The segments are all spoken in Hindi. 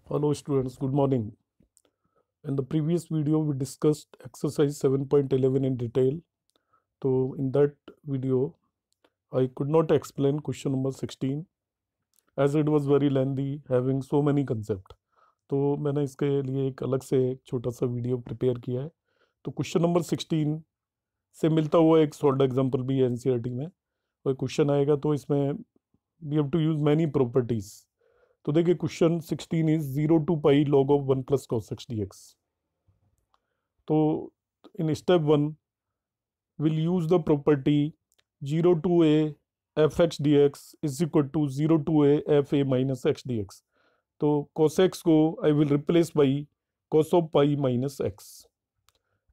Hello students, good morning. In the previous video we discussed exercise 7.11 in detail. So in that video I could not explain question number 16 as it was very lengthy having so many concepts. तो मैंने इसके लिए एक अलग से एक छोटा सा वीडियो प्रिपेयर किया है. तो क्वेश्चन नंबर 16 से मिलता हुआ एक सॉल्व एग्जांपल भी है एनसीईआरटी में. और क्वेश्चन आएगा तो इसमें we have to use many properties. तो देखिए question 16 is 0 to pi log of 1 plus cos x dx. तो in step 1 will use the property 0 to a f x d x is equal to 0 to a f a minus x d x. तो cos x को I will replace by cos of pi minus x.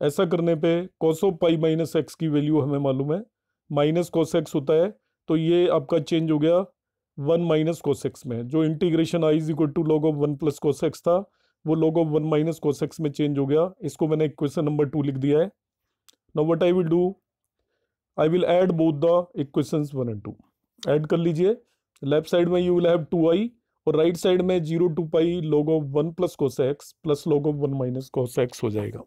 ऐसा करने पे cos of pi minus x की वैल्यू हमें मालूम है माइनस cos x होता है. तो ये आपका चेंज हो गया 1 माइनस cos x में. जो integration I is equal to log of 1 plus cos x था वो log of 1 minus cos x में चेंज हो गया. इसको मैंने इक्वेशन नंबर 2 लिख दिया है. Now what I will do, I will add both the equations 1 and 2. Add कर लीजिए. लेफ्ट साइड में यू विल हैव 2i और राइट साइड में 0 to pi log of 1 plus cos x plus log of 1 minus cos x हो जाएगा.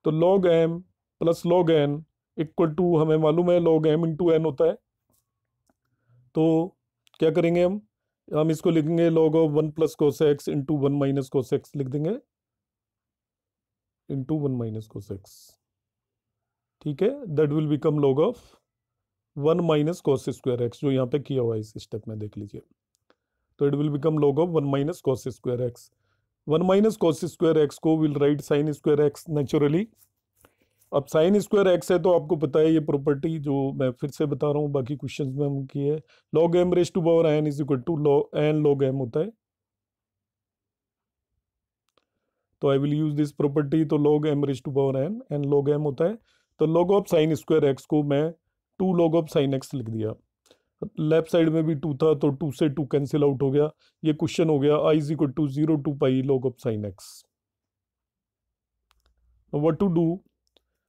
तो log m plus log n equal to हमें मालूम है log m इंटू n होता है. तो क्या करेंगे हम इसको लिखेंगे log of 1 plus cos x into 1 minus cos x लिख देंगे इंटू 1 माइनस cos x. ठीक है, that will become log of 1 minus cos square x जो यहाँ पे किया हुआ है इस स्टेप में देख लीजिए. तो it will become log of 1 minus cos square x. 1 minus cos square x को will write sin square x naturally. अब साइन स्क्वायर एक्स है तो आपको पता है ये प्रॉपर्टी जो मैं फिर से बता रहा हूँ बाकी क्वेश्चंस में हम की है log m raise to power n is equal to n log m होता है. तो I will use this property. तो log m raise to power n log m होता है. तो log of sine square x को मैं 2 log ऑफ साइन एक्स लिख दिया. लेफ्ट साइड में भी 2 था तो 2 से 2 कैंसिल आउट हो गया. ये क्वेश्चन हो गया i is equal to 0 to pi log of sine x. What to do,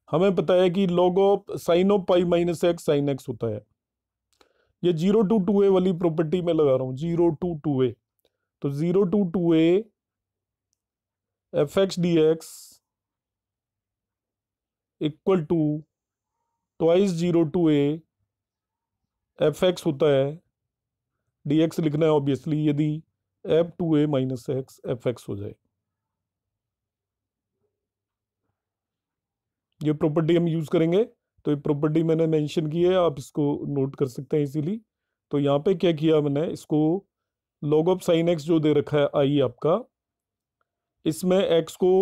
हमें पता है कि log of sine of pi minus x sine x होता है. ये 0 टू 2a वाली प्रॉपर्टी में लगा रहा हूँ 0 टू 2a. तो 0 to 2a f x d x equal to twice 0 to a f x होता है. डी एक्स लिखना है ऑब्वियसली यदि f to a minus x f x हो जाए. ये प्रॉपर्टी हम यूज करेंगे. तो ये प्रॉपर्टी मैंने मेंशन की है, आप इसको नोट कर सकते हैं इजीली. तो यहाँ पे क्या किया मैंने, इसको log ऑफ साइन एक्स जो दे रखा है आई आपका, इसमें x को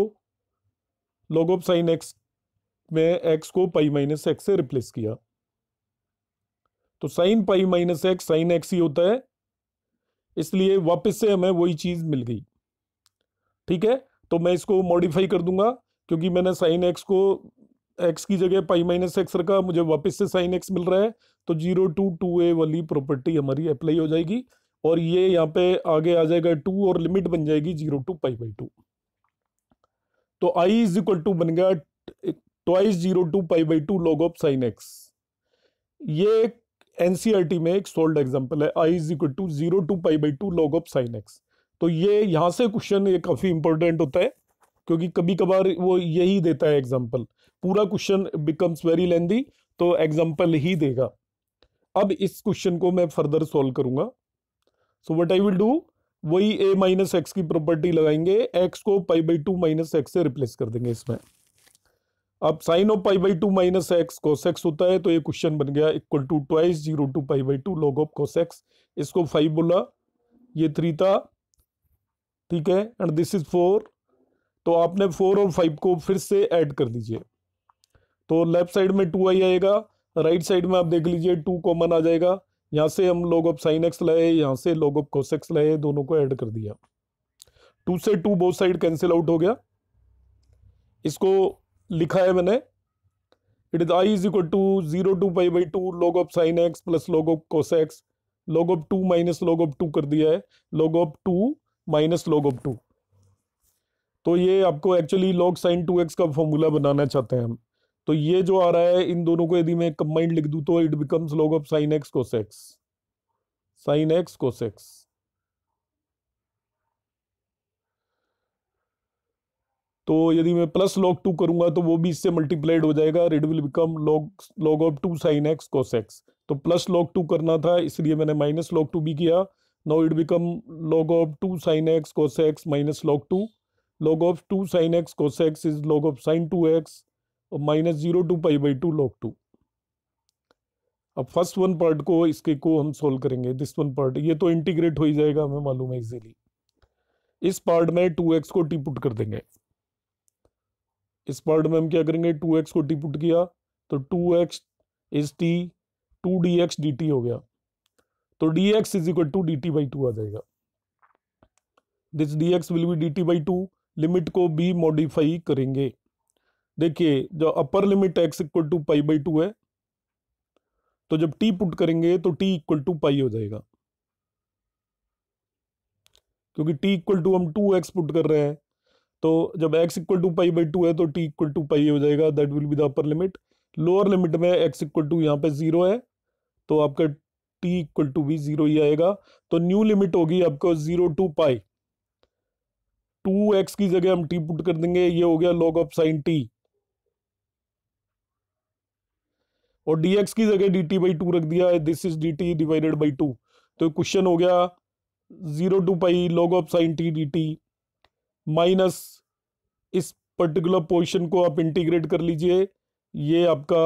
log ऑफ साइन एक्स में x को पाई माइनस एक्स से रिप्लेस किया. तो sine pi minus x sine x ही होता है, इसलिए वापस से हमें वही चीज मिल गई. ठीक है, तो मैं इसको मॉडिफाई कर दूंगा क्योंकि मैंने साइन एक्स को x की जगह पाई माइनस एक्स रखा, मुझे वापस से साइन एक्स मिल रहा है. तो 0 टू 2a वाली प्रॉपर्टी हमारी अप्लाई हो जाएगी और ये यहाँ पे आगे आ जाएगा 2 और लिमिट बन जाएगी 0 टू पाई बाई 2. तो i इज इक्वल टू बन गया twice 0 to pi by 2 log of sine x. ये एनसीईआरटी में एक सोल्ड एग्जांपल है. i is equal to 0 to pi by 2 log of sine x. तो ये यहां से क्वेश्चन ये काफी इंपॉर्टेंट होता है क्योंकि कभी कभार वो यही देता है एग्जांपल. पूरा क्वेश्चन बिकम्स वेरी लेंदी तो एग्जांपल ही देगा. अब इस क्वेश्चन को मैं फर्दर सॉल्व करूंगा. So what I will do, वही a माइनस एक्स की प्रॉपर्टी लगाएंगे, x को पाई बाई 2 माइनस एक्स से रिप्लेस कर देंगे इसमें. अब sine of pi by 2 minus x cos x होता है. तो ये क्वेश्चन बन गया equal to twice 0 to pi by 2 log of cos x. इसको 5 बोला, ये 3 था. ठीक है, एंड दिस इज 4. तो आपने 4 और 5 को फिर से ऐड कर दीजिए. तो लेफ्ट साइड में 2i आएगा, राइट साइड में आप देख लीजिए 2 कॉमन आ जाएगा. यहां से हम log ऑफ साइन एक्स लाए, यहां से log ऑफ cos x लाए, दोनों को ऐड कर दिया. 2 से 2 बोथ साइड कैंसिल आउट हो गया. इसको लिखा है मैंने, it is i is equal to 0 to pi by 2 log of sine x plus log of cos x. log of 2 minus log of 2 कर दिया है, log of 2 minus log of 2. तो ये आपको एक्चुअली log साइन 2x का फॉर्मूला बनाना चाहते हैं हम. तो ये जो आ रहा है इन दोनों को यदि मैं कंबाइंड लिख दूं तो it becomes log of sine x cos x. Sine x cos x. तो यदि मैं प्लस log 2 करूंगा तो वो भी इससे मल्टीप्लाइड हो जाएगा, it will become log of 2 sin x cos x। तो प्लस log 2 करना था इसलिए मैंने माइनस log 2 भी किया। Now it become log of 2 sin x cos x minus log 2। log of 2 sin x cos x is log of sin 2x और minus 0 to pi by 2 log 2। अब फर्स्ट वन पार्ट को इसके को हम सोल्व करेंगे, दिस वन पार्ट, ये तो इंटीग्रेट हो ही जाएगा हमें मालूम है इजीली। इस पार्ट में 2x को टी पुट कर देंगे। इस पार्ट में हम क्या करेंगे, 2x को टी पुट किया तो 2x is T 2dx dt हो गया। तो dx is equal to dt by 2 आ जाएगा। This dx will be dt by 2। Limit को भी मॉडिफाई करेंगे। देखिए जो upper limit x equal to pi by 2 है, तो जब t पुट करेंगे तो t इक्वल टू पाई हो जाएगा, क्योंकि t इक्वल टू हम 2x पुट कर रहे हैं। तो जब x equal to pi by 2 है तो t इक्वल टू पाई हो जाएगा, that will be the upper limit. Lower limit में x इक्वल टू यहाँ पे 0 है तो आपका t इक्वल टू भी 0 ही आएगा। तो न्यू लिमिट होगी आपको 0 टू पाई। 2x की जगह हम t पुट कर देंगे, ये हो गया log ऑफ साइन t, और dx की जगह dt बाई 2 रख दिया, this is dt divided by 2। तो क्वेश्चन हो गया 0 to pi log of sine t dt minus इस पर्टिकुलर पोर्शन को आप इंटीग्रेट कर लीजिए, ये आपका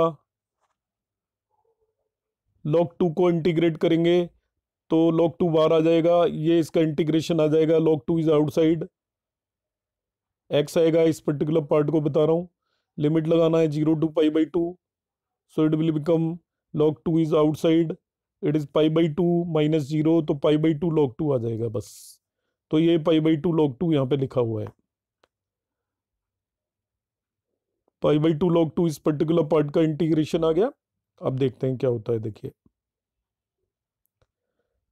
log 2 को इंटीग्रेट करेंगे तो log 2 बाहर आ जाएगा, ये इसका इंटीग्रेशन आ जाएगा, log 2 इज आउटसाइड, x आएगा, इस पर्टिकुलर पार्ट को बता रहा हूं। लिमिट लगाना है 0 to pi by 2, so it will become log 2 is outside, it is pi by 2 minus 0, तो पाई बाई 2 log 2 आ जाएगा बस। तो ये पाई बाई 2 log 2 यहाँ पे लिखा हुआ है। पाई बाई 2 log 2 इस पर्टिकुलर पार्ट का इंटीग्रेशन आ गया। अब देखते हैं क्या होता है। देखिए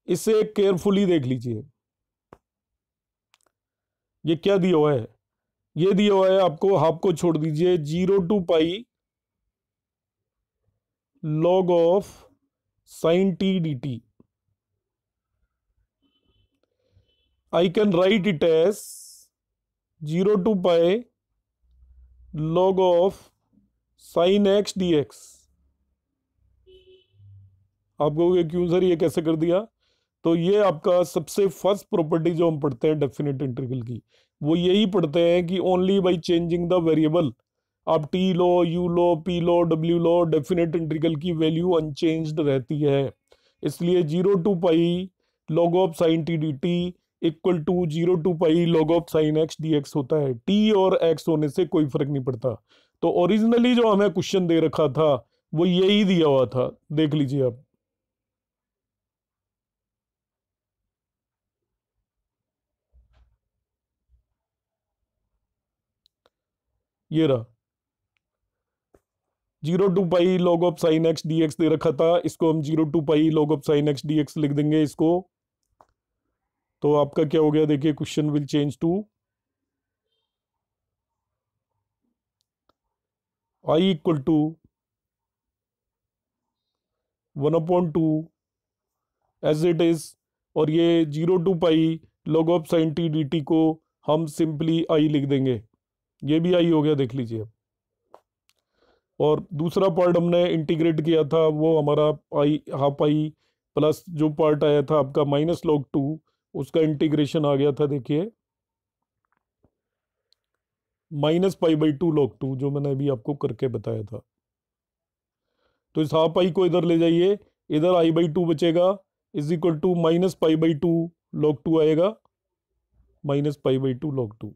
इसे केयरफुली देख लीजिए, ये क्या दिया हुआ है, ये दिया हुआ है आपको, हाफ को छोड़ दीजिए, 0 to pi log of sine t d t. I can write it as 0 to pi log of sine x d x. आप कहोगे क्यों सर ये कैसे कर दिया? तो ये आपका सबसे फर्स्ट प्रॉपर्टी जो हम पढ़ते हैं डेफिनेट इंटीग्रल की, वो यही पढ़ते हैं कि only by changing the variable, आप टी लो, यू लो, पी लो, डब्ल्यू लो, डेफिनेट इंटीग्रल की वैल्यू अनचेंज्ड रहती है। इसलिए 0 to pi log of sine t d t equal to 0 to pi log of sine x d x होता है। टी और एक्स होने से कोई फर्क नहीं पड़ता। तो ओरिजिनली जो हमें क्वेश्चन दे रखा था वो यही दिया हुआ था, देख लीजिए आप। ये रहा 0 to pi log of sine x d x दे रखा था, इसको हम 0 to pi log of sine x d x लिख देंगे इसको। तो आपका क्या हो गया, देखिए question will change to I equal to 1/2 as it is, और ये 0 to pi log of sine t d t को हम सिंपली आई लिख देंगे, ये भी आई हो गया, देख लीजिए। और दूसरा पार्ट हमने इंटीग्रेट किया था वो हमारा आई हाफ आई प्लस जो पार्ट आया था आपका माइनस log 2, उसका इंटीग्रेशन आ गया था, देखिए माइनस पाई बाई 2 log 2, जो मैंने अभी आपको करके बताया था। तो इस हाफ आई को इधर ले जाइए, इधर आई बाई 2 बचेगा, is equal to minus pi by 2 log 2 आएगा, माइनस पाई बाई 2 log 2।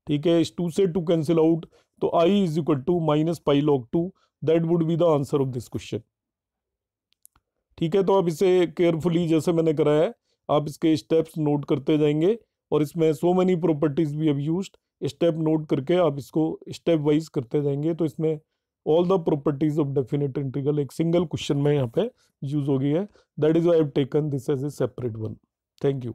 ठीक है, इस 2 से 2 कैंसिल आउट, तो I is equal to minus pi log 2, that would be the answer of this question. ठीक है, तो आप इसे केयरफुली जैसे मैंने कराया, आप इसके स्टेप्स नोट करते जाएंगे, और इसमें so many properties we have used, step note करके आप इसको स्टेप वाइज करते जाएंगे। तो इसमें all the properties of definite integral एक सिंगल क्वेश्चन में यहाँ पे यूज हो गई है, that is why I have taken this as a separate one. Thank you.